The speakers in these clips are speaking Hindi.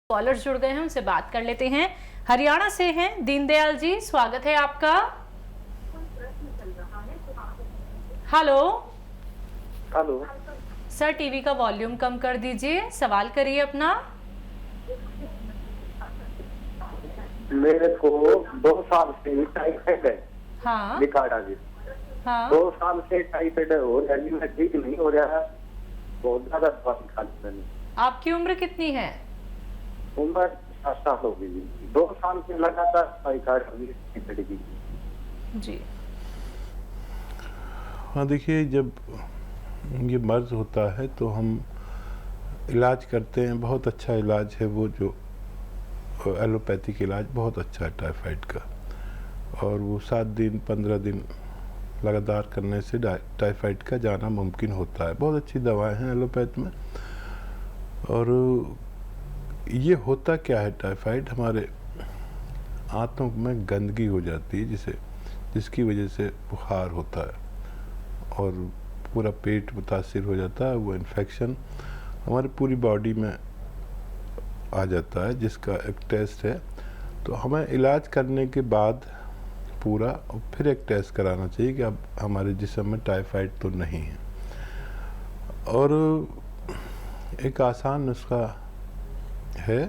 कॉलर्स जुड़ गए हैं, उनसे बात कर लेते हैं। हरियाणा से हैं दीनदयाल जी, स्वागत है आपका। हेलो हेलो सर, टीवी का वॉल्यूम कम कर दीजिए, सवाल करिए अपना। मेरे को 2 साल से टाइफाइड है। हाँ निकाड़ा जी। हाँ 2 साल से टाइफाइड हो रहा है, मैं ठीक नहीं हो रहा है, बहुत ज्यादा दवाई खा ली मैंने। आपकी उम्र कितनी है? उम्र 7 साल हो गई। 2 साल से लगातार टाइफाइड की। जी हाँ, देखिए, जब ये मर्ज होता है तो हम इलाज करते हैं। बहुत अच्छा इलाज है वो, जो एलोपैथिक इलाज बहुत अच्छा है टाइफाइड का, और वो 7 दिन 15 दिन लगातार करने से टाइफाइड का जाना मुमकिन होता है। बहुत अच्छी दवाएं हैं एलोपैथ में। और ये होता क्या है, टाइफाइड हमारे आंतों में गंदगी हो जाती है जिसकी वजह से बुखार होता है और पूरा पेट मुतासिर हो जाता है। वो इन्फेक्शन हमारी पूरी बॉडी में आ जाता है, जिसका एक टेस्ट है। तो हमें इलाज करने के बाद पूरा और फिर एक टेस्ट कराना चाहिए कि अब हमारे जिस्म में टाइफाइड तो नहीं है। और एक आसान नुस्खा है,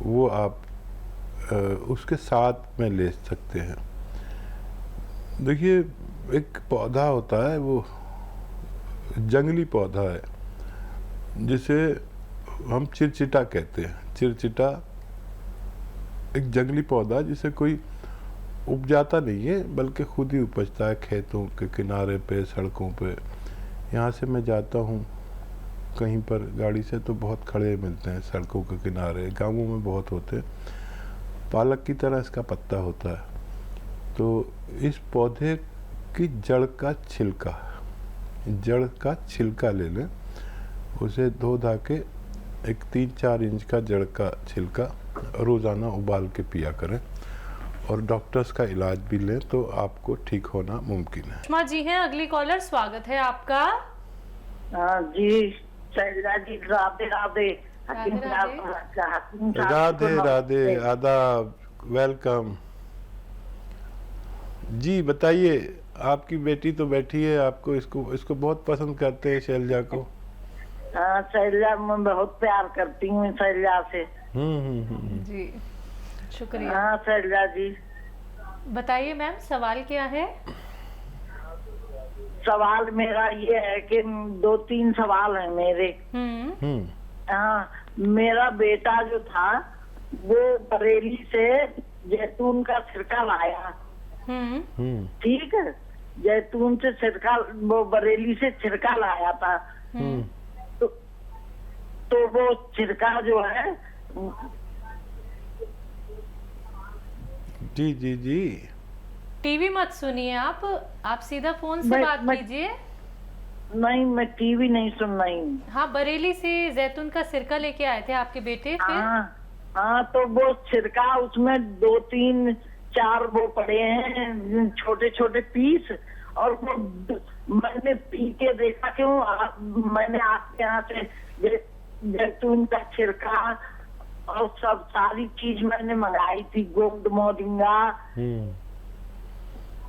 वो आप उसके साथ में ले सकते हैं। देखिए, एक पौधा होता है, वो जंगली पौधा है जिसे हम चिरचिटा कहते हैं। चिरचिटा एक जंगली पौधा जिसे कोई उपजाता नहीं है, बल्कि खुद ही उपजता है खेतों के किनारे पे, सड़कों पे। यहाँ से मैं जाता हूँ कहीं पर गाड़ी से तो बहुत खड़े मिलते हैं सड़कों के किनारे, गाँवों में बहुत होते हैं। पालक की तरह इसका पत्ता होता है। तो इस पौधे की जड़ का छिलका ले लें, उसे धो धा के एक 3-4 इंच का जड़ का छिलका रोज़ाना उबाल के पिया करें, और डॉक्टर्स का इलाज भी लें तो आपको ठीक होना मुमकिन है। सुषमा जी हैं अगली कॉलर, स्वागत है आपका। जी शैलजा जी, राधे राधे। राधे राधे, आदाब, वेलकम जी। बताइए, आपकी बेटी तो बैठी है, आपको इसको बहुत पसंद करते हैं, शैलजा को। हाँ शैलजा, मैं बहुत प्यार करती हूँ शैलजा से। जी शुक्रिया। हाँ शैलजा जी, बताइए मैम, सवाल क्या है? सवाल मेरा ये है कि 2-3 सवाल हैं मेरे। हाँ, मेरा बेटा जो था वो बरेली से जैतून का सिरका लाया। ठीक है, जैतून से सिरका, वो बरेली से सिरका लाया था। तो वो सिरका जो है, जी जी जी, टीवी मत सुनिए, आप सीधा फोन से बात कीजिए। नहीं, मैं टीवी नहीं सुन रही हूँ। हाँ, बरेली से जैतून का सिरका लेके आए थे आपके बेटे, फिर? हाँ, तो वो सिरका, उसमें 2-3-4 वो पड़े हैं छोटे छोटे पीस, और वो मैंने पी के देखा। क्यों, मैंने आपके यहाँ से जैतून का छिलका और सब सारी चीज मैंने मंगाई थी, गोंद मोरिंगा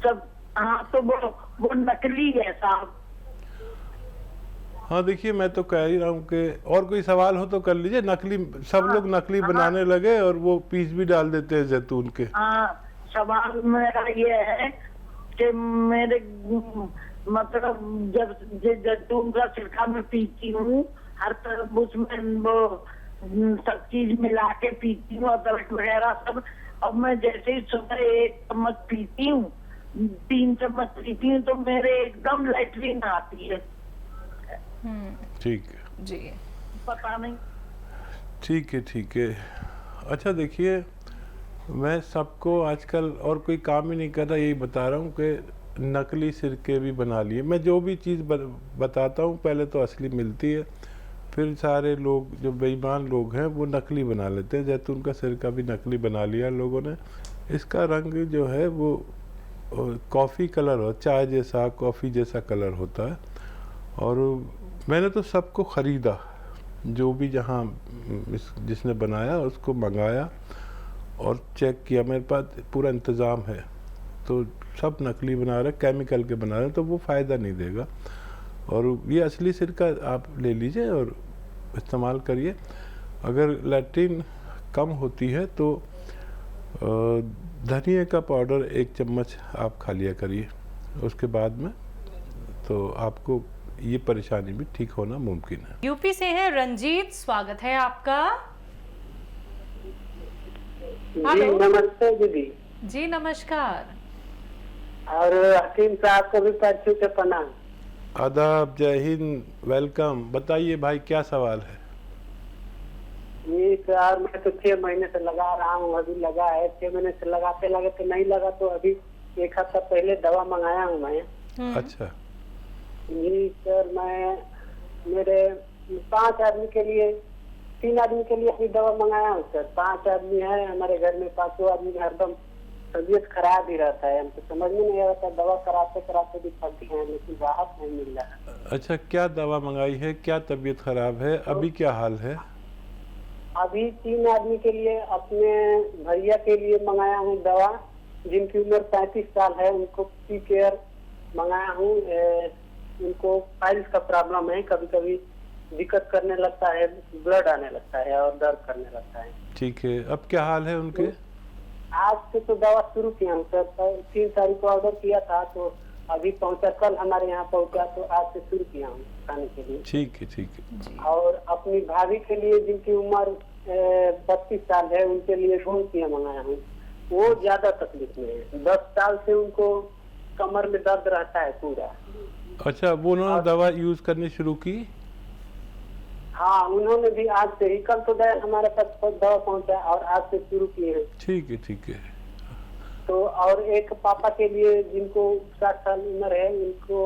सब। हाँ, तो वो नकली है साहब। हाँ, देखिए, मैं तो कह ही रहा हूँ कि और कोई सवाल हो तो कर लीजिए। नकली, सब लोग नकली बनाने लगे और वो पीस भी डाल देते हैं जैतून के। हाँ, सवाल मेरा ये है कि मेरे मतलब जब जैतून का छिलका मैं पीती हूँ, हर तरफ उसमें वो सब चीज मिला के पीती हूँ, अदरक वगैरह सब। अब मैं जैसे ही सुबह 1 चम्मच पीती हूँ, 3 चम्मच पीती हूँ, तो मेरे एकदम लैट्रिन आती है। ठीक है जी, पता नहीं। ठीक है। अच्छा, देखिए, मैं सबको आजकल और कोई काम ही नहीं कर रहा, यही बता रहा हूँ कि नकली सिरके भी बना लिए। मैं जो भी चीज़ बताता हूँ, पहले तो असली मिलती है, फिर सारे लोग जो बेईमान लोग हैं वो नकली बना लेते हैं। जैतून का सिरका भी नकली बना लिया लोगों ने। इसका रंग जो है वो कॉफ़ी कलर हो, चाय जैसा, कॉफ़ी जैसा कलर होता है। और मैंने तो सबको ख़रीदा, जो भी जहाँ जिसने बनाया उसको मंगाया और चेक किया, मेरे पास पूरा इंतज़ाम है, तो सब नकली बना रहे, केमिकल के बना रहे, तो वो फ़ायदा नहीं देगा। और ये असली सिरका आप ले लीजिए और इस्तेमाल करिए। अगर लैट्रिन कम होती है तो धनिया का पाउडर 1 चम्मच आप खा लिया करिए उसके बाद में, तो आपको ये परेशानी भी ठीक होना मुमकिन है। यूपी से हैं रंजीत, स्वागत है आपका। जी हेलो। नमस्ते दीदी। जी नमस्कार। और हकीम साहब को भी पैर के प्रणाम। आदाब, जय हिंद, वेलकम। बताइए भाई क्या सवाल है? ये सर मैं तो 6 महीने से लगा रहा हूँ, अभी लगा है 6 महीने से, लगाते लगाते नहीं लगा तो अभी 1 हफ्ता पहले दवा मंगाया हूँ मैं। अच्छा। जी सर, मैं मेरे 5 आदमी के लिए, 3 आदमी के लिए अभी दवा मंगाया हूँ सर। 5 आदमी है हमारे घर में, 5 आदमी में हरदम तबीयत खराब ही रहता है, हमको समझ में नहीं आता, दवा कराते कराते भी फंसी है लेकिन राहत नहीं मिल रहा है। अच्छा, क्या दवा मंगाई है, क्या तबीयत खराब है, अभी क्या हाल है? अभी 3 आदमी के लिए, अपने भैया के लिए मंगाया हूँ दवा, जिनकी उम्र 35 साल है, उनको पी केयर मंगाया हूँ। उनको फाइल्स का प्रॉब्लम है, कभी कभी दिक्कत करने लगता है, ब्लड आने लगता है और दर्द करने लगता है। ठीक है, अब क्या हाल है उनके? आज से तो दवा शुरू किया हूँ सर, 3 तारीख को ऑर्डर किया था तो अभी पहुंचा, कल हमारे यहाँ पहुंचा, तो आज से शुरू किया हूँ खाने के लिए। ठीक है, ठीक है। और अपनी भाभी के लिए जिनकी उम्र 32 साल है, उनके लिए गोंद मंगाया हूँ। वो ज्यादा तकलीफ में है, 10 साल से उनको कमर में दर्द रहता है पूरा। अच्छा, वो उन्होंने दवा यूज करनी शुरू की? हाँ, उन्होंने भी आज से ही, कल तो हमारे पास दवा पहुंचा और आज से शुरू किए हैं। ठीक है, ठीक है। तो और एक पापा के लिए जिनको 60 साल उम्र है, उनको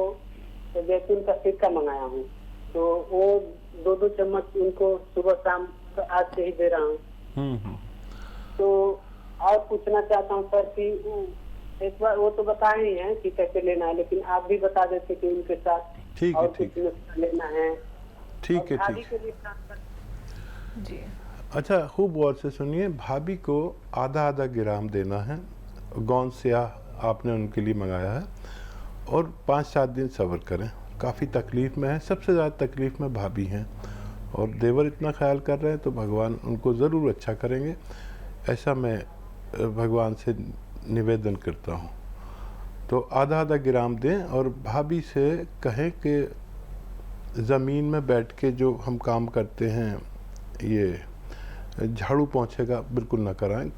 जैतून का सिरका मंगाया हूँ, तो वो 2-2 चम्मच उनको सुबह शाम आज से ही दे रहा हूँ। तो और पूछना चाहता हूँ सर कि एक बार वो तो बताए ही हैं कि कैसे लेना है, लेकिन आप भी बता देते कि उनके साथ ठीक है, और ठीक कुछ नुस्खा लेना है। ठीक है, और भाभी ठीक के लिए जी। अच्छा, खूब गौर से सुनिए। भाभी को आधा ग्राम देना है, गोंद स्याह आपने उनके लिए मंगाया है, और 5-7 दिन सब्र करें। काफ़ी तकलीफ़ में है, सबसे ज़्यादा तकलीफ़ में भाभी हैं, और देवर इतना ख्याल कर रहे हैं तो भगवान उनको ज़रूर अच्छा करेंगे, ऐसा मैं भगवान से निवेदन करता हूँ। तो आधा ग्राम दें और भाभी से कहें कि ज़मीन में बैठ के जो हम काम करते हैं, ये झाड़ू पोंछे का बिल्कुल ना कराएं,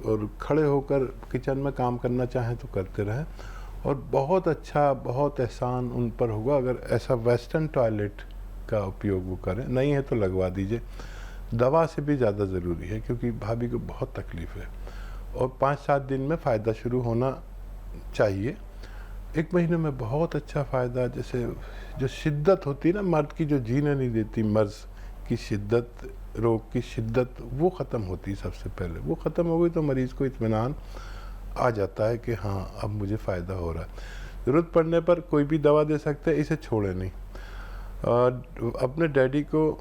और खड़े होकर किचन में काम करना चाहें तो करते रहें। और बहुत अच्छा, बहुत एहसान उन पर होगा अगर ऐसा वेस्टर्न टॉयलेट का उपयोग वो करें, नहीं है तो लगवा दीजिए। दवा से भी ज़्यादा ज़रूरी है क्योंकि भाभी को बहुत तकलीफ़ है, और 5-7 दिन में फ़ायदा शुरू होना चाहिए। 1 महीने में बहुत अच्छा फ़ायदा। जैसे जो शिद्दत होती है ना मर्द की, जो जीने नहीं देती, मर्ज की शिद्दत, रोग की शिद्दत, वो ख़त्म होती है सबसे पहले। वो ख़त्म हो गई तो मरीज़ को इत्मीनान आ जाता है कि हाँ अब मुझे फ़ायदा हो रहा है। ज़रूरत पड़ने पर कोई भी दवा दे सकते हैं, इसे छोड़े नहीं। अपने डैडी को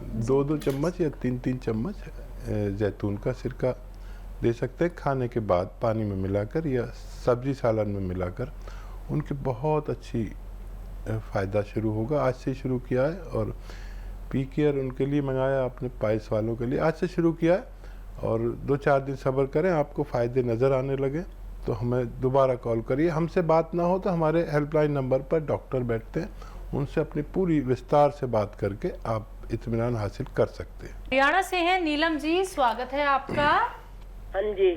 2-2 चम्मच या 3-3 चम्मच जैतून का सिरका दे सकते हैं, खाने के बाद पानी में मिलाकर या सब्जी सालन में मिलाकर। उनकी बहुत अच्छी फ़ायदा शुरू होगा। आज से शुरू किया है, और पी केयर उनके लिए मंगाया आपने, पाइल्स वालों के लिए आज से शुरू किया है, और 2-4 दिन सब्र करें, आपको फ़ायदे नज़र आने लगे तो हमें दोबारा कॉल करिए। हमसे बात ना हो तो हमारे हेल्पलाइन नंबर पर डॉक्टर बैठते हैं, उनसे अपनी पूरी विस्तार से बात करके आप इत्मीनान हासिल कर सकते हैं। हरियाणा से हैं नीलम जी, स्वागत है आपका। हाँ जी,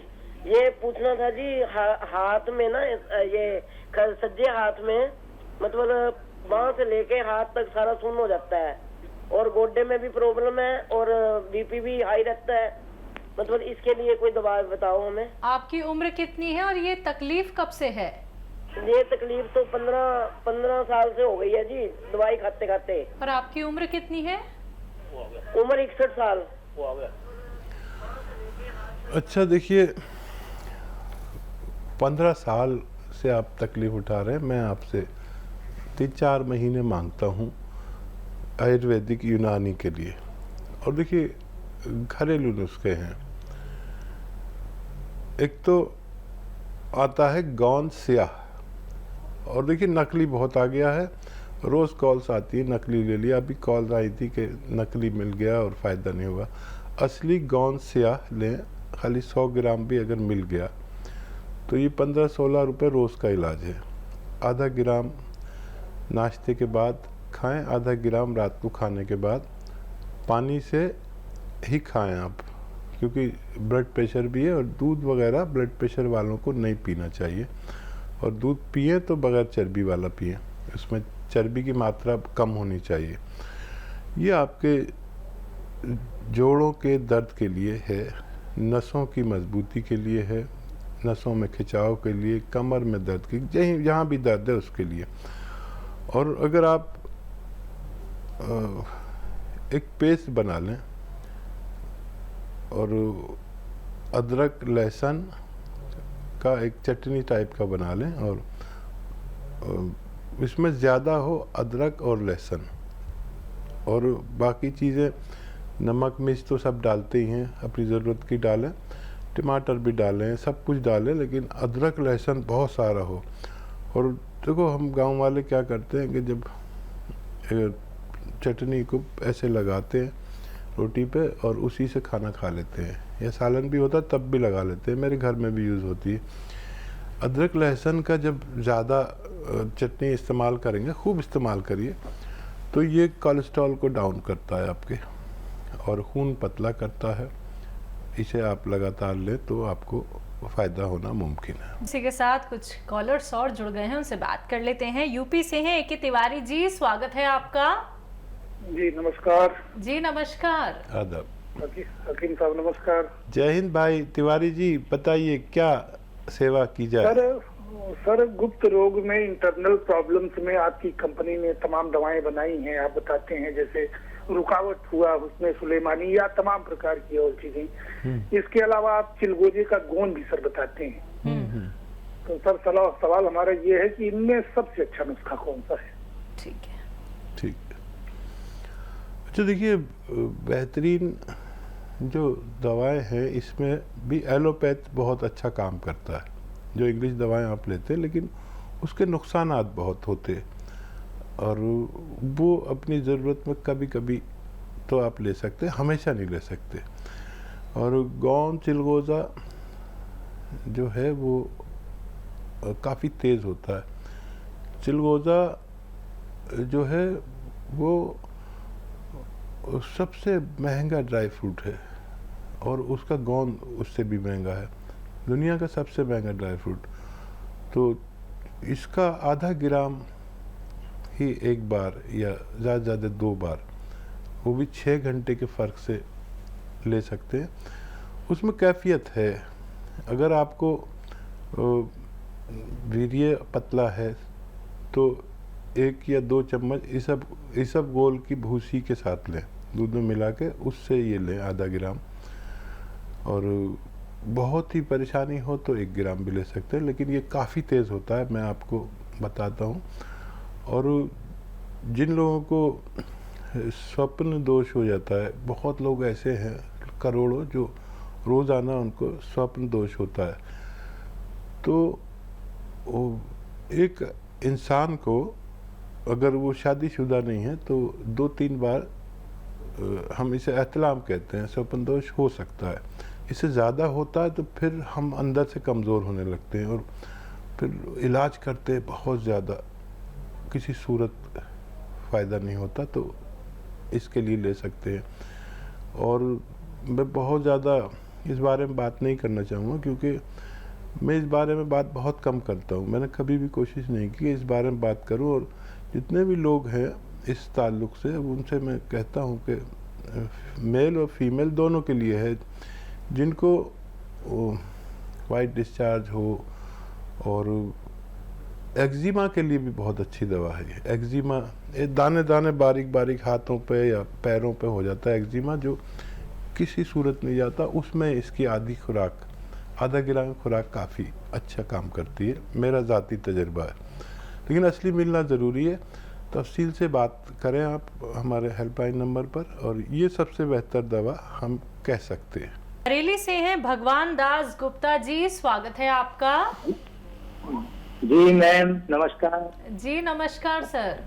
ये पूछना था जी, हाथ में ना ये सज्जे हाथ में, मतलब बांह से लेके हाथ तक सारा सुन्न हो जाता है, और गोड्डे में भी प्रॉब्लम है, और बीपी भी हाई रहता है। मतलब इसके लिए कोई दवा बताओ हमें। आपकी उम्र कितनी है और ये तकलीफ कब से है? ये तकलीफ तो 15 साल से हो गई है जी, दवाई खाते खाते। और आपकी उम्र कितनी है? उम्र 61 साल। अच्छा, देखिए 15 साल से आप तकलीफ उठा रहे हैं, मैं आपसे 3-4 महीने मांगता हूँ। आयुर्वेदिक यूनानी के लिए। और देखिए घरेलू नुस्खे हैं। एक तो आता है गौंद स्याह, और देखिए नकली बहुत आ गया है, रोज़ कॉल्स आती है नकली ले लिया। अभी कॉल आई थी कि नकली मिल गया और फ़ायदा नहीं हुआ। असली गौंद स्याह लें, खाली 100 ग्राम भी अगर मिल गया तो ये 15-16 रुपये रोज़ का इलाज है। आधा ग्राम नाश्ते के बाद खाएं, आधा ग्राम रात को खाने के बाद। पानी से ही खाएं आप, क्योंकि ब्लड प्रेशर भी है, और दूध वगैरह ब्लड प्रेशर वालों को नहीं पीना चाहिए। और दूध पिए तो बगैर चर्बी वाला पिए, उसमें चर्बी की मात्रा कम होनी चाहिए। ये आपके जोड़ों के दर्द के लिए है, नसों की मजबूती के लिए है, नसों में खिंचाव के लिए, कमर में दर्द की, जहाँ भी दर्द है उसके लिए। और अगर आप एक पेस्ट बना लें और अदरक लहसुन का एक चटनी टाइप का बना लें, और इसमें ज़्यादा हो अदरक और लहसुन, और बाकी चीज़ें नमक मिर्च तो सब डालते ही हैं, अपनी ज़रूरत की डालें, टमाटर भी डालें, सब कुछ डालें, लेकिन अदरक लहसुन बहुत सारा हो। और देखो हम गांव वाले क्या करते हैं कि जब चटनी को ऐसे लगाते हैं रोटी पे और उसी से खाना खा लेते हैं, या सालन भी होता तब भी लगा लेते हैं, मेरे घर में भी यूज़ होती है। अदरक लहसुन का जब ज़्यादा चटनी इस्तेमाल करेंगे, खूब इस्तेमाल करिए, तो ये कोलेस्ट्रॉल को डाउन करता है आपके, और खून पतला करता है। इसे आप लगातार लें तो आपको फ़ायदा होना मुमकिन है। इसी के साथ कुछ कॉलर्स और जुड़ गए हैं, उनसे बात कर लेते हैं। यूपी से हैं ए.के. तिवारी जी, स्वागत है आपका। जी नमस्कार। जी नमस्कार। आदाब। हकीम साहब नमस्कार। जय हिंद भाई तिवारी जी, बताइए क्या सेवा की जाए। सर गुप्त रोग में, इंटरनल प्रॉब्लम्स में आपकी कंपनी ने तमाम दवाएं बनाई हैं। आप बताते हैं जैसे रुकावट हुआ, उसमें सुलेमानी, या तमाम प्रकार की और चीजें। इसके अलावा आप चिलगोजे का गोंद भी सर बताते हैं। तो सर सवाल हमारा ये है कि इनमें सबसे अच्छा नुस्खा कौन सा है? ठीक है, ठीक। अच्छा देखिए, बेहतरीन जो दवाएं हैं इसमें भी एलोपैथ बहुत अच्छा काम करता है। जो इंग्लिश दवाएं आप लेते हैं, लेकिन उसके नुकसानात बहुत होते हैं, और वो अपनी ज़रूरत में कभी कभी तो आप ले सकते हैं, हमेशा नहीं ले सकते। और गौंद चिलगोज़ा जो है वो काफ़ी तेज़ होता है। चिलगोज़ा जो है वो सबसे महंगा ड्राई फ्रूट है, और उसका गोंद उससे भी महंगा है, दुनिया का सबसे महंगा ड्राई फ्रूट। तो इसका आधा ग्राम ही एक बार, या ज़्यादा से ज़्यादा 2 बार, वो भी 6 घंटे के फ़र्क से ले सकते हैं। उसमें कैफियत है। अगर आपको वीर्य पतला है तो 1 या 2 चम्मच इसबगोल की भूसी के साथ लें, दूध में मिला के, उससे ये लें आधा ग्राम। और बहुत ही परेशानी हो तो 1 ग्राम भी ले सकते हैं, लेकिन ये काफ़ी तेज़ होता है, मैं आपको बताता हूँ। और जिन लोगों को स्वप्न दोष हो जाता है, बहुत लोग ऐसे हैं करोड़ों जो रोज़ाना उनको स्वप्न दोष होता है, तो एक इंसान को अगर वो शादीशुदा नहीं है तो 2-3 बार, हम इसे एहतलाम कहते हैं, स्वप्न दोष हो सकता है। इससे ज़्यादा होता है तो फिर हम अंदर से कमज़ोर होने लगते हैं, और फिर इलाज करते बहुत ज़्यादा, किसी सूरत फ़ायदा नहीं होता, तो इसके लिए ले सकते हैं। और मैं बहुत ज़्यादा इस बारे में बात नहीं करना चाहूँगा, क्योंकि मैं इस बारे में बात बहुत कम करता हूँ। मैंने कभी भी कोशिश नहीं की इस बारे में बात करूँ, और जितने भी लोग हैं इस ताल्लुक़ से, उनसे मैं कहता हूँ कि मेल और फीमेल दोनों के लिए है, जिनको वाइट डिस्चार्ज हो, और एक्जिमा के लिए भी बहुत अच्छी दवा है। एक्जिमा दाने दाने बारीक बारीक हाथों पे या पैरों पे हो जाता है एक्जिमा, जो किसी सूरत नहीं जाता, उसमें इसकी आधी खुराक, आधा ग्राम खुराक काफ़ी अच्छा काम करती है, मेरा ज़ाती तजर्बा है। लेकिन असली मिलना ज़रूरी है। तफसील से बात करें आप हमारे हेल्पलाइन नंबर पर, और ये सबसे बेहतर दवा हम कह सकते हैं। बरेली से हैं भगवान दास गुप्ता जी, स्वागत है आपका। जी मैम नमस्कार। जी नमस्कार सर।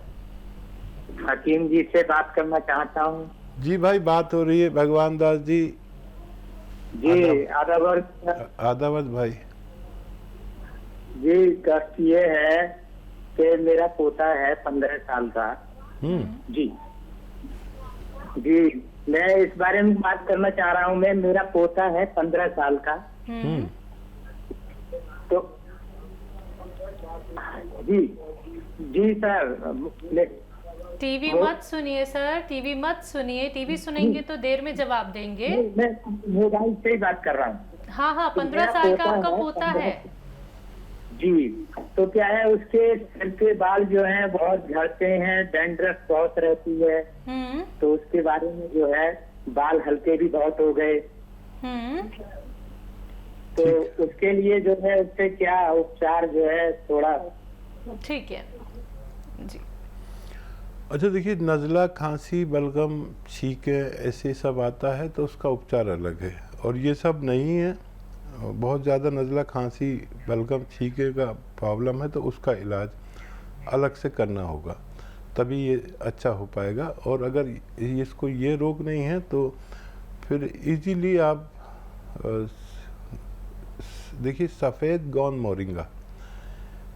हकीम जी से बात करना चाहता हूँ। जी भाई, बात हो रही है भगवान दास जी। जी आदावर आदावत भाई। जी कष्ट ये है कि मेरा पोता है 15 साल का। जी जी मैं इस बारे में बात करना चाह रहा हूँ। मैं मेरा पोता है 15 साल का। तो जी जी सर टीवी मत सुनिए सर, टीवी मत सुनिए, टीवी सुनेंगे तो देर में जवाब देंगे। मैं मोबाइल से ही बात कर रहा हूँ। हाँ हाँ, 15 साल का आपका पोता है। जी तो क्या है, उसके सिर के बाल जो हैं बहुत झड़ते हैं, डैंड्रफ बहुत रहती है। तो उसके बारे में जो है बाल हल्के भी बहुत हो गए। तो उसके लिए जो है उससे क्या उपचार जो है थोड़ा। ठीक है जी। अच्छा देखिए, नज़ला, खांसी, बलगम, छींके ऐसे सब आता है तो उसका उपचार अलग है, और ये सब नहीं है। बहुत ज़्यादा नज़ला, खांसी, बलगम, छींके का प्रॉब्लम है तो उसका इलाज अलग से करना होगा, तभी ये अच्छा हो पाएगा। और अगर इसको ये रोग नहीं है तो फिर इजीली आप देखिए सफ़ेद गौन मोरिंगा।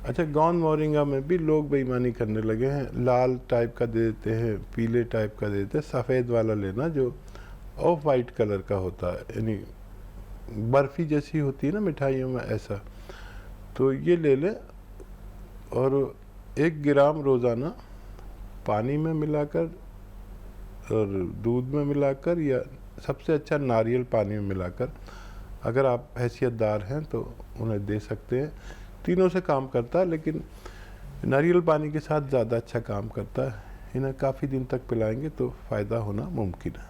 अच्छा, गौन मोरिंगा में भी लोग बेईमानी करने लगे हैं, लाल टाइप का दे देते हैं, पीले टाइप का दे देते हैं। सफ़ेद वाला लेना जो ऑफ वाइट कलर का होता है, यानी बर्फ़ी जैसी होती है ना मिठाइयों में, ऐसा। तो ये ले लें और 1 ग्राम रोज़ाना पानी में मिलाकर और दूध में मिलाकर, या सबसे अच्छा नारियल पानी में मिलाकर, अगर आप हैसियतदार हैं तो उन्हें दे सकते हैं। तीनों से काम करता है, लेकिन नारियल पानी के साथ ज़्यादा अच्छा काम करता है। इन्हें काफ़ी दिन तक पिलाएंगे तो फ़ायदा होना मुमकिन है।